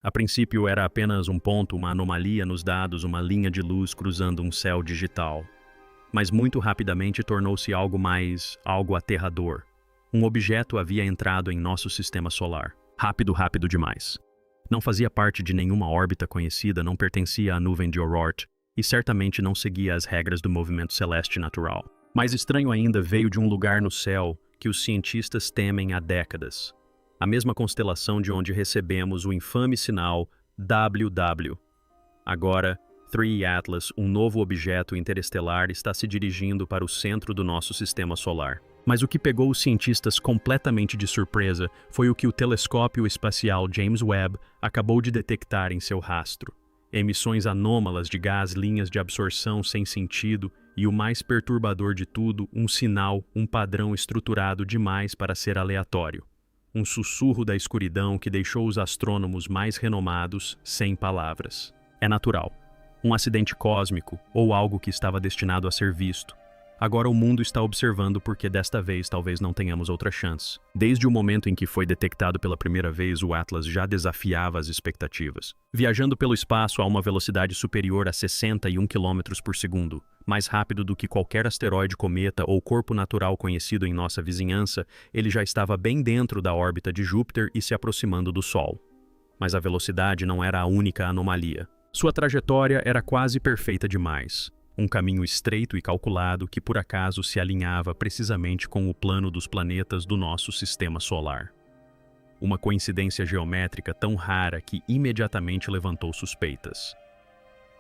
A princípio era apenas um ponto, uma anomalia nos dados, uma linha de luz cruzando um céu digital. Mas muito rapidamente tornou-se algo aterrador. Um objeto havia entrado em nosso sistema solar. Rápido demais. Não fazia parte de nenhuma órbita conhecida, não pertencia à nuvem de Oort e certamente não seguia as regras do movimento celeste natural. Mais estranho ainda, veio de um lugar no céu que os cientistas temem há décadas. A mesma constelação de onde recebemos o infame sinal WW. Agora, 3 Atlas, um novo objeto interestelar, está se dirigindo para o centro do nosso sistema solar. Mas o que pegou os cientistas completamente de surpresa foi o que o telescópio espacial James Webb acabou de detectar em seu rastro. Emissões anômalas de gás, linhas de absorção sem sentido e, o mais perturbador de tudo, um sinal, um padrão estruturado demais para ser aleatório. Um sussurro da escuridão que deixou os astrônomos mais renomados sem palavras. É natural. Um acidente cósmico ou algo que estava destinado a ser visto. Agora o mundo está observando porque desta vez talvez não tenhamos outra chance. Desde o momento em que foi detectado pela primeira vez, o Atlas já desafiava as expectativas. Viajando pelo espaço a uma velocidade superior a 61 km por segundo, mais rápido do que qualquer asteroide, cometa ou corpo natural conhecido em nossa vizinhança, ele já estava bem dentro da órbita de Júpiter e se aproximando do Sol. Mas a velocidade não era a única anomalia. Sua trajetória era quase perfeita demais. Um caminho estreito e calculado que por acaso se alinhava precisamente com o plano dos planetas do nosso sistema solar. Uma coincidência geométrica tão rara que imediatamente levantou suspeitas.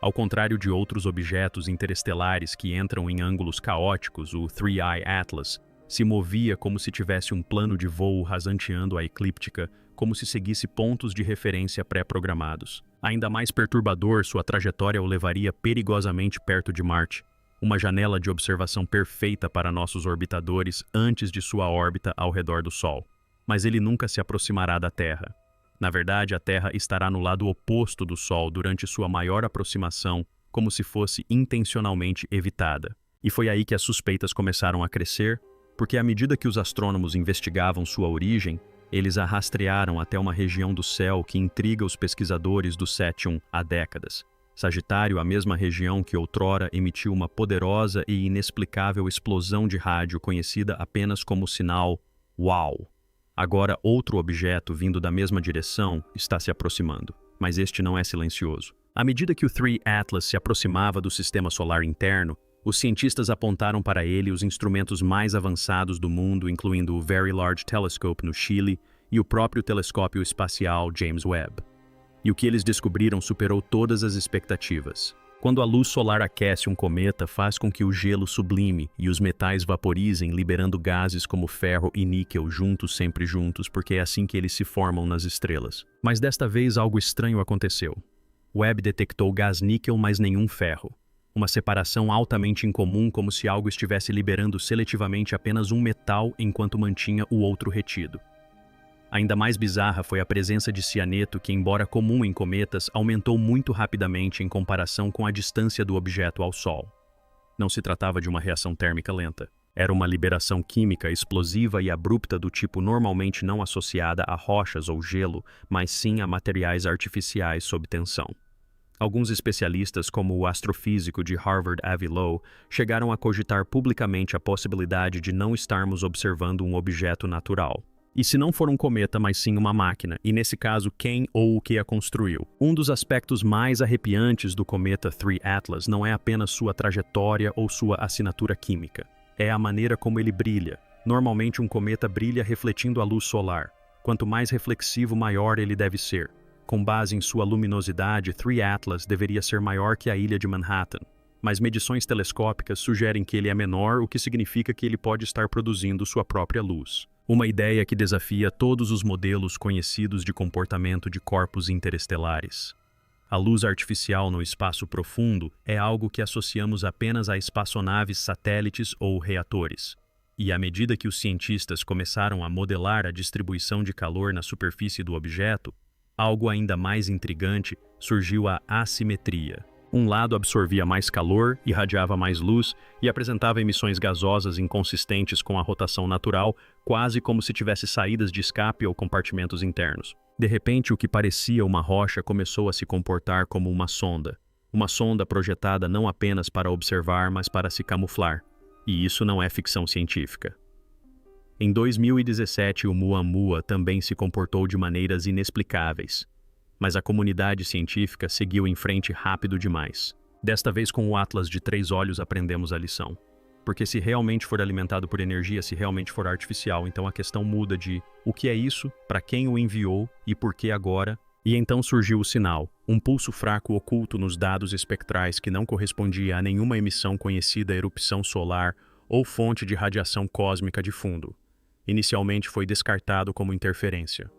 Ao contrário de outros objetos interestelares que entram em ângulos caóticos, o 3I Atlas se movia como se tivesse um plano de voo rasanteando a eclíptica, como se seguisse pontos de referência pré-programados. Ainda mais perturbador, sua trajetória o levaria perigosamente perto de Marte, uma janela de observação perfeita para nossos orbitadores antes de sua órbita ao redor do Sol. Mas ele nunca se aproximará da Terra. Na verdade, a Terra estará no lado oposto do Sol durante sua maior aproximação, como se fosse intencionalmente evitada. E foi aí que as suspeitas começaram a crescer, porque à medida que os astrônomos investigavam sua origem, eles a rastrearam até uma região do céu que intriga os pesquisadores do Sétion há décadas. Sagitário, a mesma região que outrora emitiu uma poderosa e inexplicável explosão de rádio conhecida apenas como sinal WOW. Agora outro objeto vindo da mesma direção está se aproximando, mas este não é silencioso. À medida que o 3 Atlas se aproximava do sistema solar interno, os cientistas apontaram para ele os instrumentos mais avançados do mundo, incluindo o Very Large Telescope no Chile e o próprio telescópio espacial James Webb. E o que eles descobriram superou todas as expectativas. Quando a luz solar aquece um cometa, faz com que o gelo sublime e os metais vaporizem, liberando gases como ferro e níquel sempre juntos, porque é assim que eles se formam nas estrelas. Mas desta vez algo estranho aconteceu. Webb detectou gás níquel, mas nenhum ferro. Uma separação altamente incomum, como se algo estivesse liberando seletivamente apenas um metal enquanto mantinha o outro retido. Ainda mais bizarra foi a presença de cianeto que, embora comum em cometas, aumentou muito rapidamente em comparação com a distância do objeto ao Sol. Não se tratava de uma reação térmica lenta. Era uma liberação química explosiva e abrupta do tipo normalmente não associada a rochas ou gelo, mas sim a materiais artificiais sob tensão. Alguns especialistas, como o astrofísico de Harvard Avi Loeb, chegaram a cogitar publicamente a possibilidade de não estarmos observando um objeto natural. E se não for um cometa, mas sim uma máquina, e nesse caso quem ou o que a construiu. Um dos aspectos mais arrepiantes do cometa 3 Atlas não é apenas sua trajetória ou sua assinatura química. É a maneira como ele brilha. Normalmente um cometa brilha refletindo a luz solar. Quanto mais reflexivo, maior ele deve ser. Com base em sua luminosidade, 3 Atlas deveria ser maior que a ilha de Manhattan. Mas medições telescópicas sugerem que ele é menor, o que significa que ele pode estar produzindo sua própria luz. Uma ideia que desafia todos os modelos conhecidos de comportamento de corpos interestelares. A luz artificial no espaço profundo é algo que associamos apenas a espaçonaves, satélites ou reatores. E à medida que os cientistas começaram a modelar a distribuição de calor na superfície do objeto, algo ainda mais intrigante, surgiu a assimetria. Um lado absorvia mais calor, irradiava mais luz e apresentava emissões gasosas inconsistentes com a rotação natural, quase como se tivesse saídas de escape ou compartimentos internos. De repente, o que parecia uma rocha começou a se comportar como uma sonda projetada não apenas para observar, mas para se camuflar. E isso não é ficção científica. Em 2017, o Oumuamua também se comportou de maneiras inexplicáveis. Mas a comunidade científica seguiu em frente rápido demais. Desta vez, com o Atlas de 3 olhos, aprendemos a lição. Porque se realmente for alimentado por energia, se realmente for artificial, então a questão muda de o que é isso, para quem o enviou e por que agora. E então surgiu o sinal, um pulso fraco oculto nos dados espectrais que não correspondia a nenhuma emissão conhecida, erupção solar ou fonte de radiação cósmica de fundo. Inicialmente foi descartado como interferência.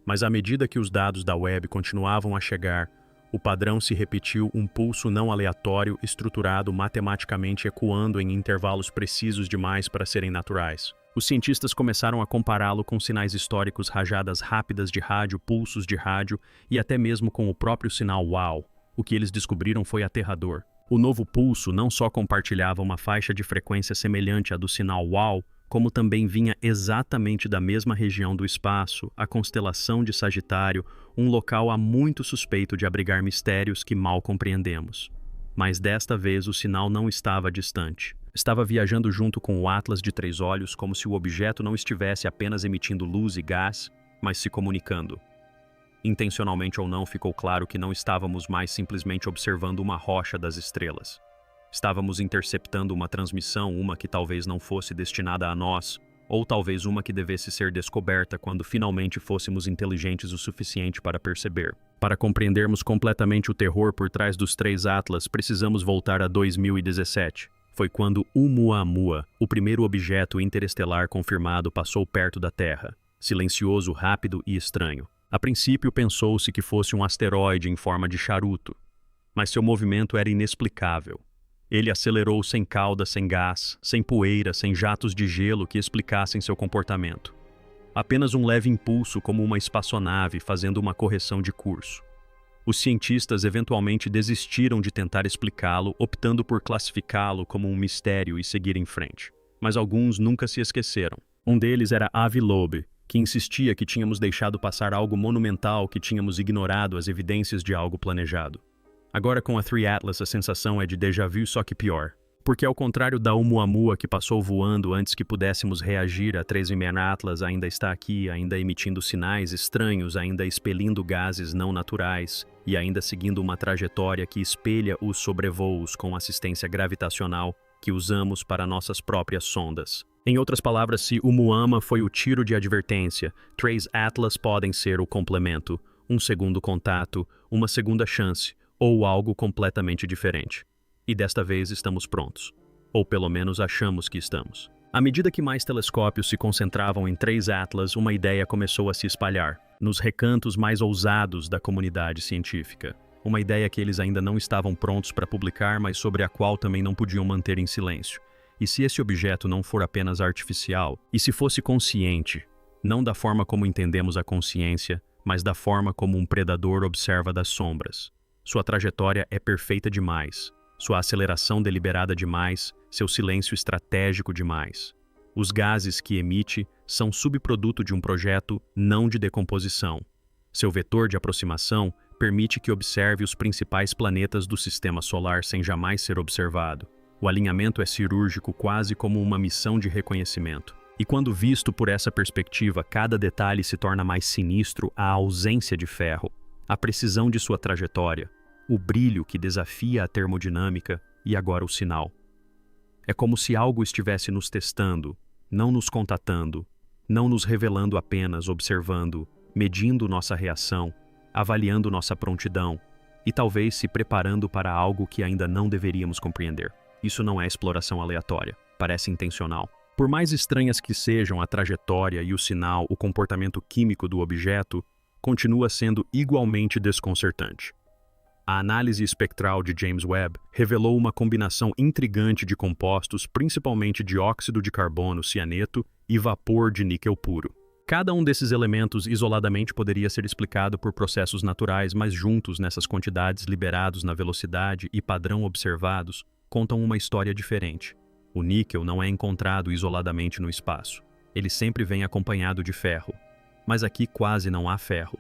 Mas à medida que os dados da web continuavam a chegar, o padrão se repetiu, um pulso não aleatório, estruturado matematicamente, ecoando em intervalos precisos demais para serem naturais. Os cientistas começaram a compará-lo com sinais históricos, rajadas rápidas de rádio, pulsos de rádio e até mesmo com o próprio sinal WOW. O que eles descobriram foi aterrador. O novo pulso não só compartilhava uma faixa de frequência semelhante à do sinal WOW, como também vinha exatamente da mesma região do espaço, a constelação de Sagitário, um local há muito suspeito de abrigar mistérios que mal compreendemos. Mas desta vez o sinal não estava distante. Estava viajando junto com o Atlas de 3 olhos, como se o objeto não estivesse apenas emitindo luz e gás, mas se comunicando. Intencionalmente ou não, ficou claro que não estávamos mais simplesmente observando uma rocha das estrelas. Estávamos interceptando uma transmissão, uma que talvez não fosse destinada a nós, ou talvez uma que devesse ser descoberta quando finalmente fôssemos inteligentes o suficiente para perceber. Para compreendermos completamente o terror por trás dos 3 Atlas, precisamos voltar a 2017. Foi quando Oumuamua, o primeiro objeto interestelar confirmado, passou perto da Terra, silencioso, rápido e estranho. A princípio pensou-se que fosse um asteroide em forma de charuto, mas seu movimento era inexplicável. Ele acelerou sem cauda, sem gás, sem poeira, sem jatos de gelo que explicassem seu comportamento. Apenas um leve impulso, como uma espaçonave fazendo uma correção de curso. Os cientistas eventualmente desistiram de tentar explicá-lo, optando por classificá-lo como um mistério e seguir em frente. Mas alguns nunca se esqueceram. Um deles era Avi Loeb, que insistia que tínhamos deixado passar algo monumental, que tínhamos ignorado as evidências de algo planejado. Agora com a 3 Atlas a sensação é de déjà vu, só que pior. Porque ao contrário da Oumuamua que passou voando antes que pudéssemos reagir, a 3 Atlas ainda está aqui, ainda emitindo sinais estranhos, ainda expelindo gases não naturais e ainda seguindo uma trajetória que espelha os sobrevoos com assistência gravitacional que usamos para nossas próprias sondas. Em outras palavras, se Oumuamua foi o tiro de advertência, 3 Atlas podem ser o complemento, um segundo contato, uma segunda chance, ou algo completamente diferente. E desta vez estamos prontos. Ou pelo menos achamos que estamos. À medida que mais telescópios se concentravam em 3 Atlas, uma ideia começou a se espalhar, nos recantos mais ousados da comunidade científica. Uma ideia que eles ainda não estavam prontos para publicar, mas sobre a qual também não podiam manter em silêncio. E se esse objeto não for apenas artificial, e se fosse consciente, não da forma como entendemos a consciência, mas da forma como um predador observa das sombras. Sua trajetória é perfeita demais, sua aceleração deliberada demais, seu silêncio estratégico demais. Os gases que emite são subproduto de um projeto não de decomposição. Seu vetor de aproximação permite que observe os principais planetas do sistema solar sem jamais ser observado. O alinhamento é cirúrgico, quase como uma missão de reconhecimento. E quando visto por essa perspectiva, cada detalhe se torna mais sinistro, a ausência de ferro, a precisão de sua trajetória, o brilho que desafia a termodinâmica e agora o sinal. É como se algo estivesse nos testando, não nos contatando, não nos revelando apenas, observando, medindo nossa reação, avaliando nossa prontidão e talvez se preparando para algo que ainda não deveríamos compreender. Isso não é exploração aleatória, parece intencional. Por mais estranhas que sejam a trajetória e o sinal, o comportamento químico do objeto continua sendo igualmente desconcertante. A análise espectral de James Webb revelou uma combinação intrigante de compostos, principalmente dióxido de carbono, cianeto e vapor de níquel puro. Cada um desses elementos isoladamente poderia ser explicado por processos naturais, mas juntos nessas quantidades liberados na velocidade e padrão observados, contam uma história diferente. O níquel não é encontrado isoladamente no espaço. Ele sempre vem acompanhado de ferro. Mas aqui quase não há ferro.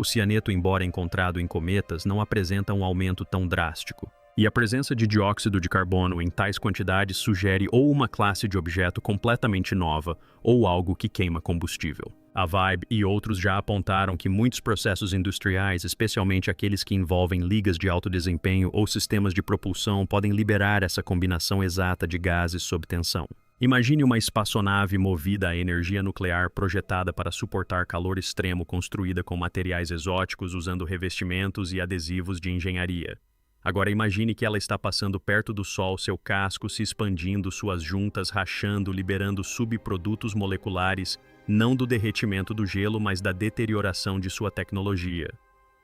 O cianeto, embora encontrado em cometas, não apresenta um aumento tão drástico. E a presença de dióxido de carbono em tais quantidades sugere ou uma classe de objeto completamente nova ou algo que queima combustível. A Vibe e outros já apontaram que muitos processos industriais, especialmente aqueles que envolvem ligas de alto desempenho ou sistemas de propulsão, podem liberar essa combinação exata de gases sob tensão. Imagine uma espaçonave movida a energia nuclear projetada para suportar calor extremo, construída com materiais exóticos usando revestimentos e adesivos de engenharia. Agora imagine que ela está passando perto do Sol, seu casco se expandindo, suas juntas rachando, liberando subprodutos moleculares, não do derretimento do gelo, mas da deterioração de sua tecnologia.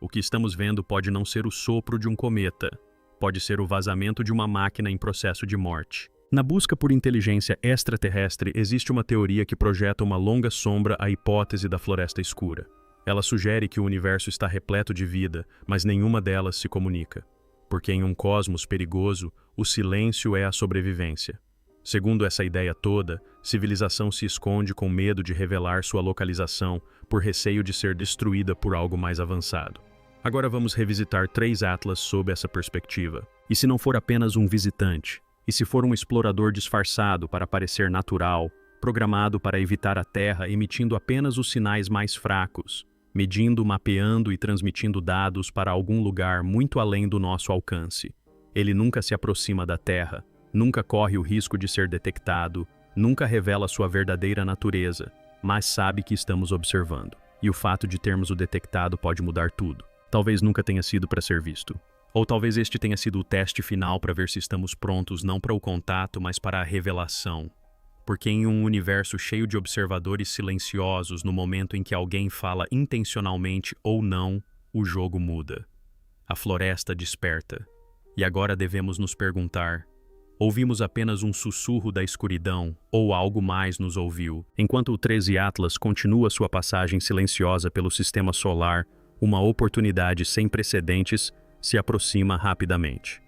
O que estamos vendo pode não ser o sopro de um cometa, pode ser o vazamento de uma máquina em processo de morte. Na busca por inteligência extraterrestre, existe uma teoria que projeta uma longa sombra à hipótese da floresta escura. Ela sugere que o universo está repleto de vida, mas nenhuma delas se comunica. Porque em um cosmos perigoso, o silêncio é a sobrevivência. Segundo essa ideia toda, civilização se esconde com medo de revelar sua localização, por receio de ser destruída por algo mais avançado. Agora vamos revisitar 3 Atlas sob essa perspectiva. E se não for apenas um visitante? E se for um explorador disfarçado para parecer natural, programado para evitar a Terra, emitindo apenas os sinais mais fracos, medindo, mapeando e transmitindo dados para algum lugar muito além do nosso alcance? Ele nunca se aproxima da Terra, nunca corre o risco de ser detectado, nunca revela sua verdadeira natureza, mas sabe que estamos observando. E o fato de termos o detectado pode mudar tudo. Talvez nunca tenha sido para ser visto. Ou talvez este tenha sido o teste final para ver se estamos prontos não para o contato, mas para a revelação. Porque em um universo cheio de observadores silenciosos, no momento em que alguém fala intencionalmente ou não, o jogo muda. A floresta desperta. E agora devemos nos perguntar: ouvimos apenas um sussurro da escuridão ou algo mais nos ouviu? Enquanto o 13 Atlas continua sua passagem silenciosa pelo sistema solar, uma oportunidade sem precedentes se aproxima rapidamente.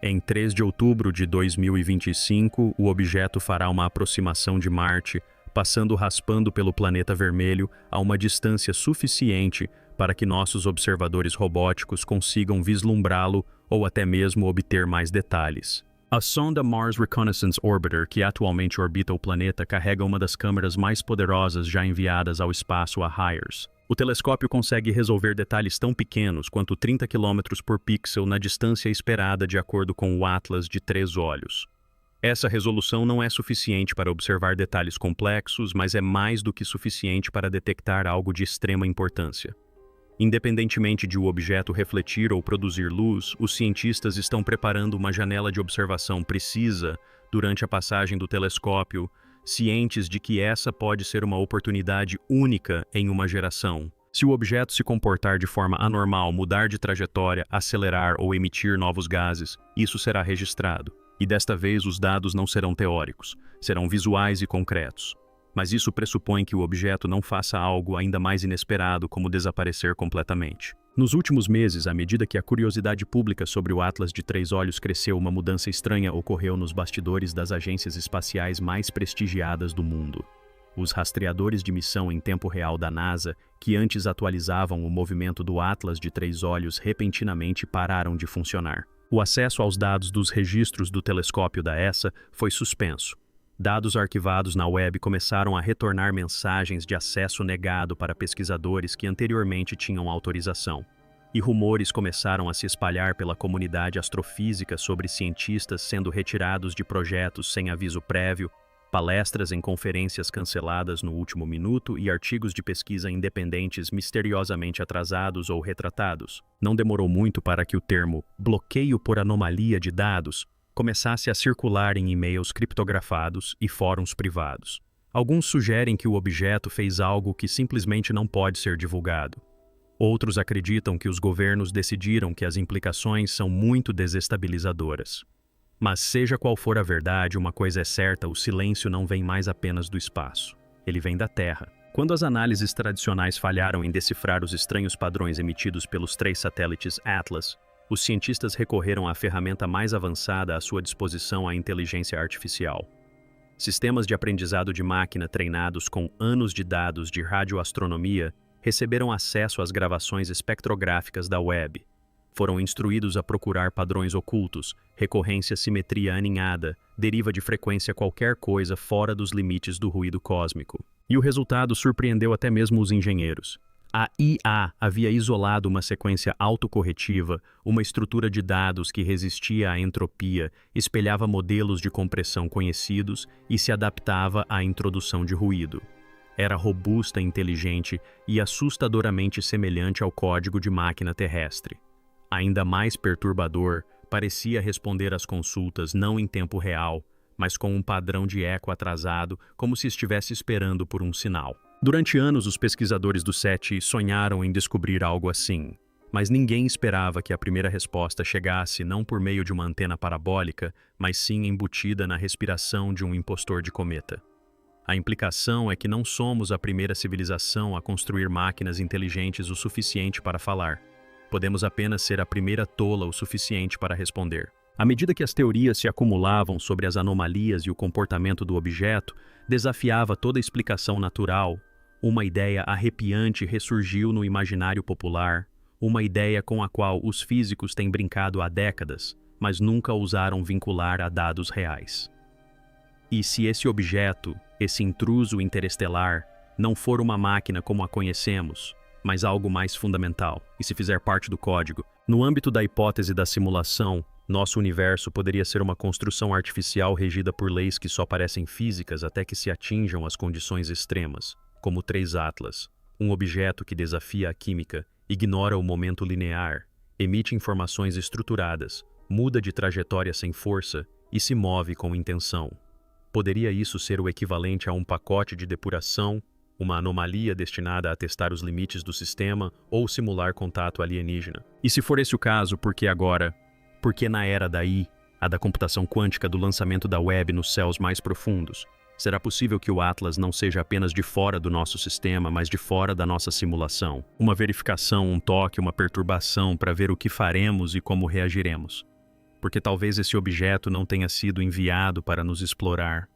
Em 3 de outubro de 2025, o objeto fará uma aproximação de Marte, passando raspando pelo planeta vermelho a uma distância suficiente para que nossos observadores robóticos consigam vislumbrá-lo ou até mesmo obter mais detalhes. A sonda Mars Reconnaissance Orbiter, que atualmente orbita o planeta, carrega uma das câmeras mais poderosas já enviadas ao espaço, a HIRES. O telescópio consegue resolver detalhes tão pequenos quanto 30 km por pixel na distância esperada de acordo com o Atlas de 3 olhos. Essa resolução não é suficiente para observar detalhes complexos, mas é mais do que suficiente para detectar algo de extrema importância. Independentemente de o objeto refletir ou produzir luz, os cientistas estão preparando uma janela de observação precisa durante a passagem do telescópio, cientes de que essa pode ser uma oportunidade única em uma geração. Se o objeto se comportar de forma anormal, mudar de trajetória, acelerar ou emitir novos gases, isso será registrado. E desta vez os dados não serão teóricos, serão visuais e concretos. Mas isso pressupõe que o objeto não faça algo ainda mais inesperado, como desaparecer completamente. Nos últimos meses, à medida que a curiosidade pública sobre o Atlas de 3 olhos cresceu, uma mudança estranha ocorreu nos bastidores das agências espaciais mais prestigiadas do mundo. Os rastreadores de missão em tempo real da NASA, que antes atualizavam o movimento do Atlas de 3 olhos, repentinamente pararam de funcionar. O acesso aos dados dos registros do telescópio da ESA foi suspenso. Dados arquivados na web começaram a retornar mensagens de acesso negado para pesquisadores que anteriormente tinham autorização. E rumores começaram a se espalhar pela comunidade astrofísica sobre cientistas sendo retirados de projetos sem aviso prévio, palestras em conferências canceladas no último minuto e artigos de pesquisa independentes misteriosamente atrasados ou retratados. Não demorou muito para que o termo bloqueio por anomalia de dados começasse a circular em e-mails criptografados e fóruns privados. Alguns sugerem que o objeto fez algo que simplesmente não pode ser divulgado. Outros acreditam que os governos decidiram que as implicações são muito desestabilizadoras. Mas seja qual for a verdade, uma coisa é certa: o silêncio não vem mais apenas do espaço. Ele vem da Terra. Quando as análises tradicionais falharam em decifrar os estranhos padrões emitidos pelos 3 satélites Atlas, os cientistas recorreram à ferramenta mais avançada à sua disposição, a inteligência artificial. Sistemas de aprendizado de máquina treinados com anos de dados de radioastronomia receberam acesso às gravações espectrográficas da web. Foram instruídos a procurar padrões ocultos, recorrência simetria aninhada, deriva de frequência qualquer coisa fora dos limites do ruído cósmico. E o resultado surpreendeu até mesmo os engenheiros. A IA havia isolado uma sequência autocorretiva, uma estrutura de dados que resistia à entropia, espelhava modelos de compressão conhecidos e se adaptava à introdução de ruído. Era robusta, inteligente e assustadoramente semelhante ao código de máquina terrestre. Ainda mais perturbador, parecia responder às consultas não em tempo real, mas com um padrão de eco atrasado, como se estivesse esperando por um sinal. Durante anos, os pesquisadores do SETI sonharam em descobrir algo assim, mas ninguém esperava que a primeira resposta chegasse não por meio de uma antena parabólica, mas sim embutida na respiração de um impostor de cometa. A implicação é que não somos a primeira civilização a construir máquinas inteligentes o suficiente para falar. Podemos apenas ser a primeira tola o suficiente para responder. À medida que as teorias se acumulavam sobre as anomalias e o comportamento do objeto, desafiava toda explicação natural. Uma ideia arrepiante ressurgiu no imaginário popular, uma ideia com a qual os físicos têm brincado há décadas, mas nunca ousaram vincular a dados reais. E se esse objeto, esse intruso interestelar, não for uma máquina como a conhecemos, mas algo mais fundamental, e se fizer parte do código, no âmbito da hipótese da simulação, nosso universo poderia ser uma construção artificial regida por leis que só parecem físicas até que se atinjam as condições extremas, como 3 Atlas, um objeto que desafia a química, ignora o momento linear, emite informações estruturadas, muda de trajetória sem força e se move com intenção. Poderia isso ser o equivalente a um pacote de depuração, uma anomalia destinada a testar os limites do sistema ou simular contato alienígena? E se for esse o caso, por que agora? Por que na era da I, a da computação quântica, do lançamento da web nos céus mais profundos? Será possível que o Atlas não seja apenas de fora do nosso sistema, mas de fora da nossa simulação? Uma verificação, um toque, uma perturbação para ver o que faremos e como reagiremos. Porque talvez esse objeto não tenha sido enviado para nos explorar.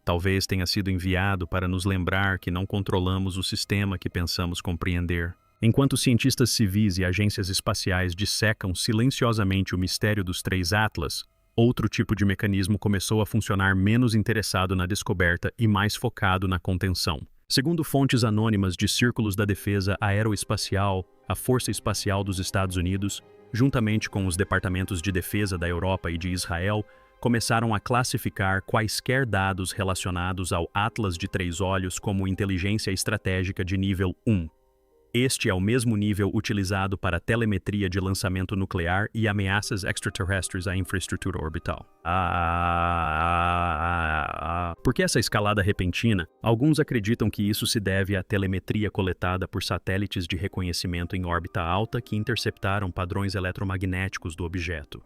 Talvez tenha sido enviado para nos lembrar que não controlamos o sistema que pensamos compreender. Enquanto cientistas civis e agências espaciais dissecam silenciosamente o mistério dos 3 Atlas, outro tipo de mecanismo começou a funcionar menos interessado na descoberta e mais focado na contenção. Segundo fontes anônimas de círculos da defesa aeroespacial, a Força Espacial dos Estados Unidos, juntamente com os departamentos de defesa da Europa e de Israel, começaram a classificar quaisquer dados relacionados ao Atlas de 3 olhos como inteligência estratégica de nível 1. Este é o mesmo nível utilizado para telemetria de lançamento nuclear e ameaças extraterrestres à infraestrutura orbital. Por que essa escalada repentina? Alguns acreditam que isso se deve à telemetria coletada por satélites de reconhecimento em órbita alta que interceptaram padrões eletromagnéticos do objeto.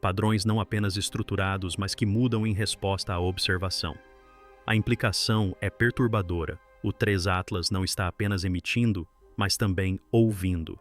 Padrões não apenas estruturados, mas que mudam em resposta à observação. A implicação é perturbadora. O 3 Atlas não está apenas emitindo, mas também ouvindo.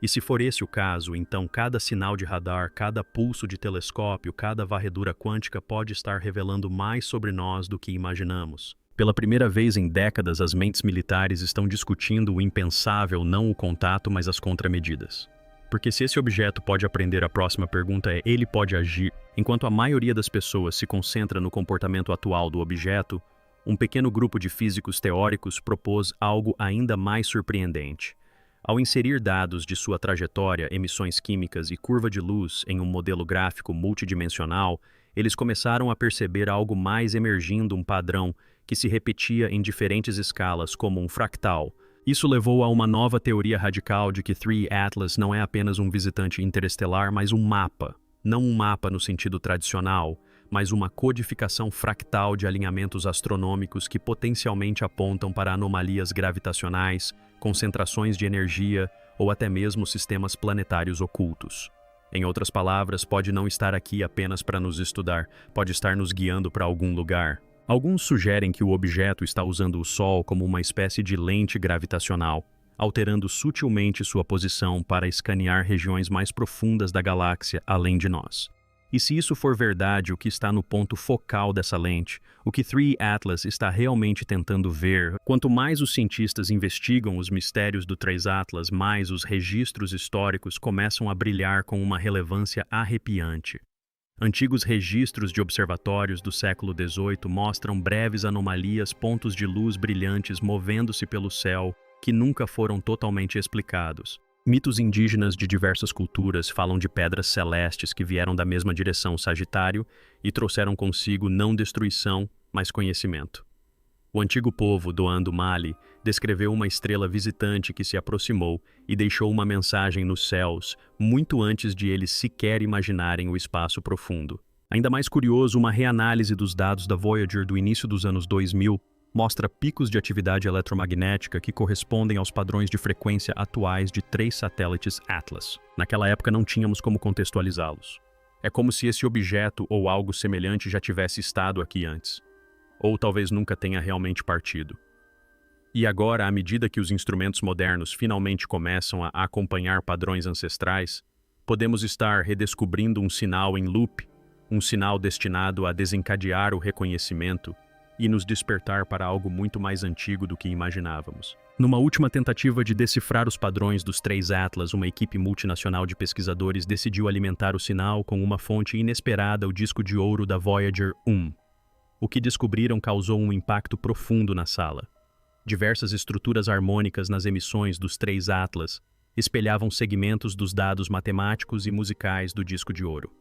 E se for esse o caso, então cada sinal de radar, cada pulso de telescópio, cada varredura quântica pode estar revelando mais sobre nós do que imaginamos. Pela primeira vez em décadas, as mentes militares estão discutindo o impensável, não o contato, mas as contramedidas. Porque se esse objeto pode aprender, a próxima pergunta é: ele pode agir? Enquanto a maioria das pessoas se concentra no comportamento atual do objeto, um pequeno grupo de físicos teóricos propôs algo ainda mais surpreendente. Ao inserir dados de sua trajetória, emissões químicas e curva de luz em um modelo gráfico multidimensional, eles começaram a perceber algo mais emergindo, um padrão que se repetia em diferentes escalas, como um fractal. Isso levou a uma nova teoria radical de que 3 Atlas não é apenas um visitante interestelar, mas um mapa. Não um mapa no sentido tradicional, mas uma codificação fractal de alinhamentos astronômicos que potencialmente apontam para anomalias gravitacionais, concentrações de energia ou até mesmo sistemas planetários ocultos. Em outras palavras, pode não estar aqui apenas para nos estudar, pode estar nos guiando para algum lugar. Alguns sugerem que o objeto está usando o Sol como uma espécie de lente gravitacional, alterando sutilmente sua posição para escanear regiões mais profundas da galáxia além de nós. E se isso for verdade, o que está no ponto focal dessa lente, o que 3 Atlas está realmente tentando ver, quanto mais os cientistas investigam os mistérios do 3 Atlas, mais os registros históricos começam a brilhar com uma relevância arrepiante. Antigos registros de observatórios do século XVIII mostram breves anomalias, pontos de luz brilhantes movendo-se pelo céu, que nunca foram totalmente explicados. Mitos indígenas de diversas culturas falam de pedras celestes que vieram da mesma direção, Sagitário, e trouxeram consigo não destruição, mas conhecimento. O antigo povo do Mali descreveu uma estrela visitante que se aproximou e deixou uma mensagem nos céus, muito antes de eles sequer imaginarem o espaço profundo. Ainda mais curioso, uma reanálise dos dados da Voyager do início dos anos 2000 mostra picos de atividade eletromagnética que correspondem aos padrões de frequência atuais de 3 satélites Atlas. Naquela época não tínhamos como contextualizá-los. É como se esse objeto ou algo semelhante já tivesse estado aqui antes. Ou talvez nunca tenha realmente partido. E agora, à medida que os instrumentos modernos finalmente começam a acompanhar padrões ancestrais, podemos estar redescobrindo um sinal em loop, um sinal destinado a desencadear o reconhecimento e nos despertar para algo muito mais antigo do que imaginávamos. Numa última tentativa de decifrar os padrões dos 3 Atlas, uma equipe multinacional de pesquisadores decidiu alimentar o sinal com uma fonte inesperada, o disco de ouro da Voyager 1. O que descobriram causou um impacto profundo na sala. Diversas estruturas harmônicas nas emissões dos 3 Atlas espelhavam segmentos dos dados matemáticos e musicais do disco de ouro.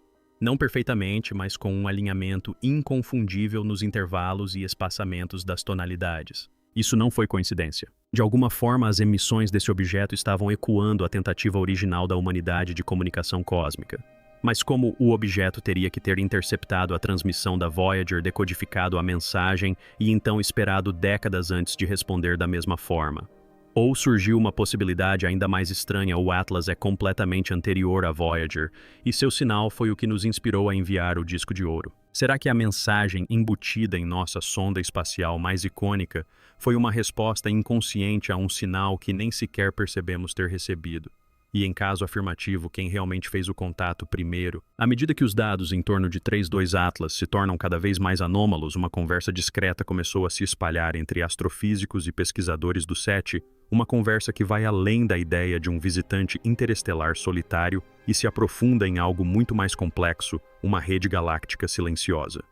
Não perfeitamente, mas com um alinhamento inconfundível nos intervalos e espaçamentos das tonalidades. Isso não foi coincidência. De alguma forma, as emissões desse objeto estavam ecoando a tentativa original da humanidade de comunicação cósmica. Mas como o objeto teria que ter interceptado a transmissão da Voyager, decodificado a mensagem e então esperado décadas antes de responder da mesma forma? Ou surgiu uma possibilidade ainda mais estranha: o Atlas é completamente anterior à Voyager, e seu sinal foi o que nos inspirou a enviar o disco de ouro. Será que a mensagem embutida em nossa sonda espacial mais icônica foi uma resposta inconsciente a um sinal que nem sequer percebemos ter recebido? E em caso afirmativo, quem realmente fez o contato primeiro? À medida que os dados em torno de 3-2 Atlas se tornam cada vez mais anômalos, uma conversa discreta começou a se espalhar entre astrofísicos e pesquisadores do SETI, uma conversa que vai além da ideia de um visitante interestelar solitário e se aprofunda em algo muito mais complexo, uma rede galáctica silenciosa.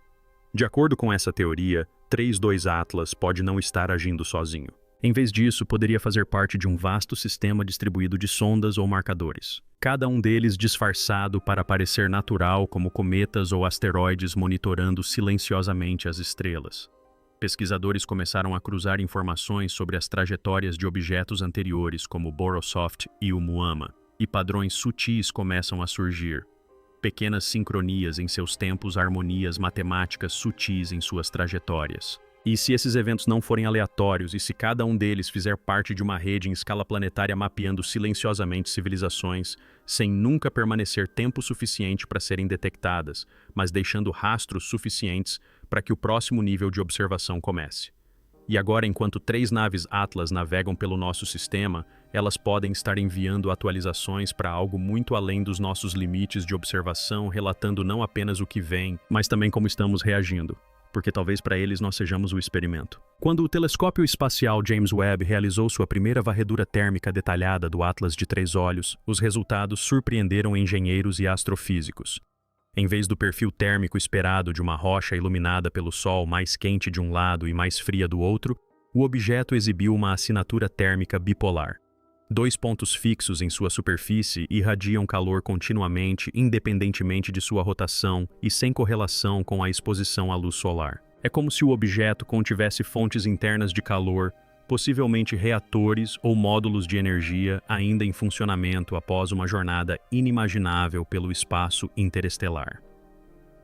De acordo com essa teoria, 3-2 Atlas pode não estar agindo sozinho. Em vez disso, poderia fazer parte de um vasto sistema distribuído de sondas ou marcadores, cada um deles disfarçado para parecer natural, como cometas ou asteroides monitorando silenciosamente as estrelas. Pesquisadores começaram a cruzar informações sobre as trajetórias de objetos anteriores, como Borosoft e Oumuamua, e padrões sutis começam a surgir. Pequenas sincronias em seus tempos, harmonias matemáticas sutis em suas trajetórias. E se esses eventos não forem aleatórios, e se cada um deles fizer parte de uma rede em escala planetária mapeando silenciosamente civilizações, sem nunca permanecer tempo suficiente para serem detectadas, mas deixando rastros suficientes para que o próximo nível de observação comece. E agora, enquanto 3 naves Atlas navegam pelo nosso sistema, elas podem estar enviando atualizações para algo muito além dos nossos limites de observação, relatando não apenas o que vem, mas também como estamos reagindo. Porque talvez para eles nós sejamos o experimento. Quando o telescópio espacial James Webb realizou sua primeira varredura térmica detalhada do Atlas de 3 olhos, os resultados surpreenderam engenheiros e astrofísicos. Em vez do perfil térmico esperado de uma rocha iluminada pelo Sol mais quente de um lado e mais fria do outro, o objeto exibiu uma assinatura térmica bipolar. 2 pontos fixos em sua superfície irradiam calor continuamente, independentemente de sua rotação e sem correlação com a exposição à luz solar. É como se o objeto contivesse fontes internas de calor, possivelmente reatores ou módulos de energia ainda em funcionamento após uma jornada inimaginável pelo espaço interestelar.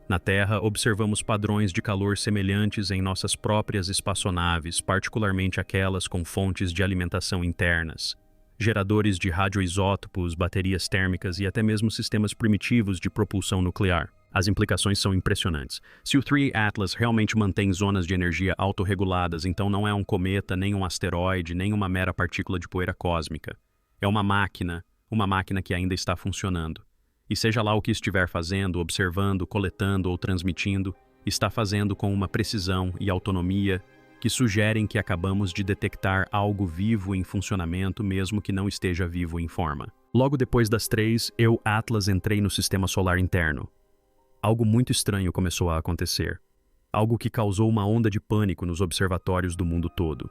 Na Terra, observamos padrões de calor semelhantes em nossas próprias espaçonaves, particularmente aquelas com fontes de alimentação internas. Geradores de radioisótopos, baterias térmicas e até mesmo sistemas primitivos de propulsão nuclear. As implicações são impressionantes. Se o 3 Atlas realmente mantém zonas de energia autorreguladas, então não é um cometa, nem um asteroide, nem uma mera partícula de poeira cósmica. É uma máquina que ainda está funcionando. E seja lá o que estiver fazendo, observando, coletando ou transmitindo, está fazendo com uma precisão e autonomia que sugerem que acabamos de detectar algo vivo em funcionamento mesmo que não esteja vivo em forma. Logo depois das 3, eu, Atlas, entrei no sistema solar interno. Algo muito estranho começou a acontecer. Algo que causou uma onda de pânico nos observatórios do mundo todo.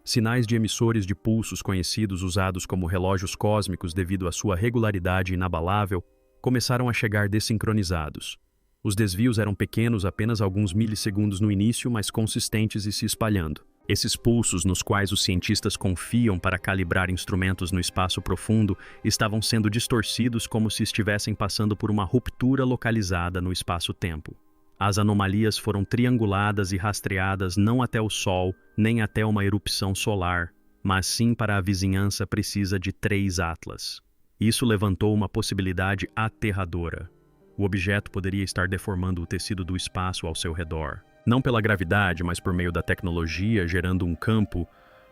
Sinais de emissores de pulsos conhecidos usados como relógios cósmicos devido à sua regularidade inabalável começaram a chegar desincronizados. Os desvios eram pequenos, apenas alguns milissegundos no início, mas consistentes e se espalhando. Esses pulsos, nos quais os cientistas confiam para calibrar instrumentos no espaço profundo, estavam sendo distorcidos como se estivessem passando por uma ruptura localizada no espaço-tempo. As anomalias foram trianguladas e rastreadas não até o Sol, nem até uma erupção solar, mas sim para a vizinhança precisa de 3 Atlas. Isso levantou uma possibilidade aterradora. O objeto poderia estar deformando o tecido do espaço ao seu redor. Não pela gravidade, mas por meio da tecnologia, gerando um campo,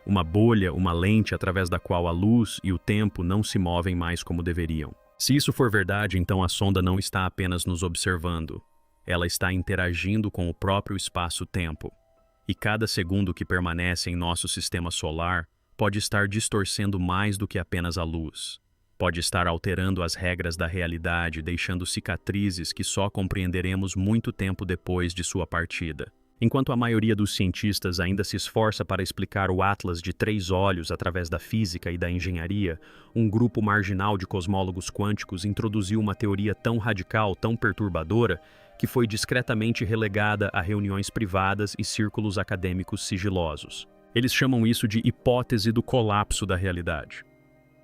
uma bolha, uma lente através da qual a luz e o tempo não se movem mais como deveriam. Se isso for verdade, então a sonda não está apenas nos observando. Ela está interagindo com o próprio espaço-tempo. E cada segundo que permanece em nosso sistema solar pode estar distorcendo mais do que apenas a luz. Pode estar alterando as regras da realidade, deixando cicatrizes que só compreenderemos muito tempo depois de sua partida. Enquanto a maioria dos cientistas ainda se esforça para explicar o Atlas de 3 olhos através da física e da engenharia, um grupo marginal de cosmólogos quânticos introduziu uma teoria tão radical, tão perturbadora, que foi discretamente relegada a reuniões privadas e círculos acadêmicos sigilosos. Eles chamam isso de hipótese do colapso da realidade.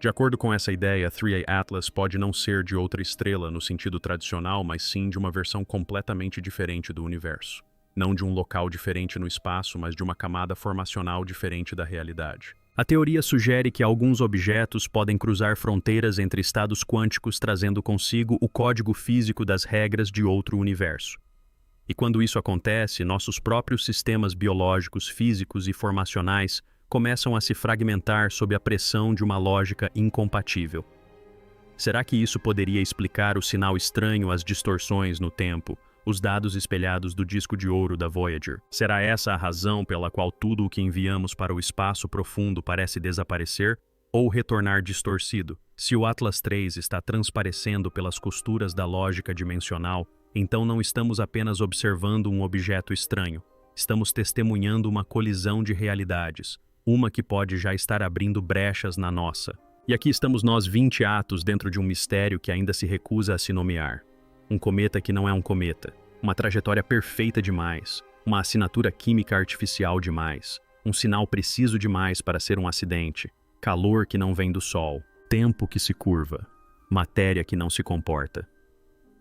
De acordo com essa ideia, 3A Atlas pode não ser de outra estrela no sentido tradicional, mas sim de uma versão completamente diferente do universo. Não de um local diferente no espaço, mas de uma camada formacional diferente da realidade. A teoria sugere que alguns objetos podem cruzar fronteiras entre estados quânticos, trazendo consigo o código físico das regras de outro universo. E quando isso acontece, nossos próprios sistemas biológicos, físicos e formacionais começam a se fragmentar sob a pressão de uma lógica incompatível. Será que isso poderia explicar o sinal estranho às distorções no tempo, os dados espelhados do disco de ouro da Voyager? Será essa a razão pela qual tudo o que enviamos para o espaço profundo parece desaparecer ou retornar distorcido? Se o Atlas III está transparecendo pelas costuras da lógica dimensional, então não estamos apenas observando um objeto estranho, estamos testemunhando uma colisão de realidades, uma que pode já estar abrindo brechas na nossa. E aqui estamos nós 20 atos dentro de um mistério que ainda se recusa a se nomear. Um cometa que não é um cometa, uma trajetória perfeita demais, uma assinatura química artificial demais, um sinal preciso demais para ser um acidente, calor que não vem do sol, tempo que se curva, matéria que não se comporta.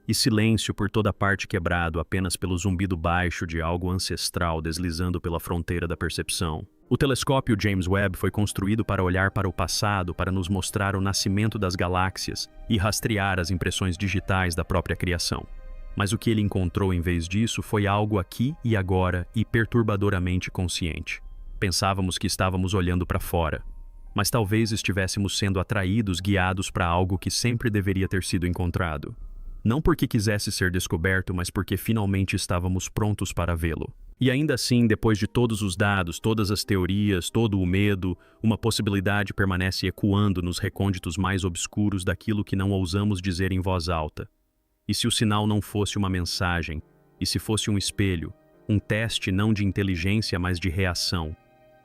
E silêncio por toda parte quebrado apenas pelo zumbido baixo de algo ancestral deslizando pela fronteira da percepção. O telescópio James Webb foi construído para olhar para o passado, para nos mostrar o nascimento das galáxias e rastrear as impressões digitais da própria criação. Mas o que ele encontrou em vez disso foi algo aqui e agora e perturbadoramente consciente. Pensávamos que estávamos olhando para fora, mas talvez estivéssemos sendo atraídos, guiados para algo que sempre deveria ter sido encontrado. Não porque quisesse ser descoberto, mas porque finalmente estávamos prontos para vê-lo. E ainda assim, depois de todos os dados, todas as teorias, todo o medo, uma possibilidade permanece ecoando nos recônditos mais obscuros daquilo que não ousamos dizer em voz alta. E se o sinal não fosse uma mensagem, e se fosse um espelho, um teste não de inteligência, mas de reação,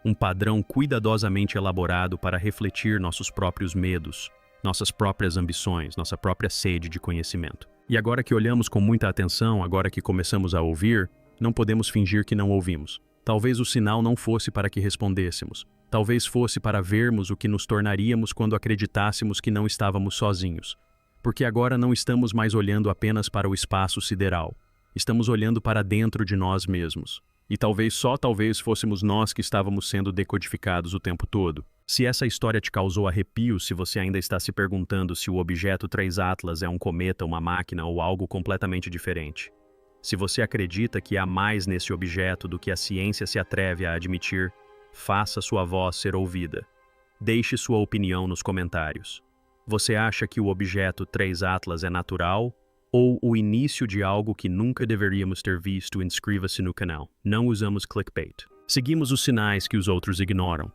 um padrão cuidadosamente elaborado para refletir nossos próprios medos, nossas próprias ambições, nossa própria sede de conhecimento. E agora que olhamos com muita atenção, agora que começamos a ouvir, não podemos fingir que não ouvimos. Talvez o sinal não fosse para que respondêssemos. Talvez fosse para vermos o que nos tornaríamos quando acreditássemos que não estávamos sozinhos. Porque agora não estamos mais olhando apenas para o espaço sideral. Estamos olhando para dentro de nós mesmos. E talvez, só talvez, fôssemos nós que estávamos sendo decodificados o tempo todo. Se essa história te causou arrepios, se você ainda está se perguntando se o objeto 3 Atlas é um cometa, uma máquina ou algo completamente diferente. Se você acredita que há mais nesse objeto do que a ciência se atreve a admitir, faça sua voz ser ouvida. Deixe sua opinião nos comentários. Você acha que o objeto 3 Atlas é natural ou o início de algo que nunca deveríamos ter visto? Inscreva-se no canal. Não usamos clickbait. Seguimos os sinais que os outros ignoram.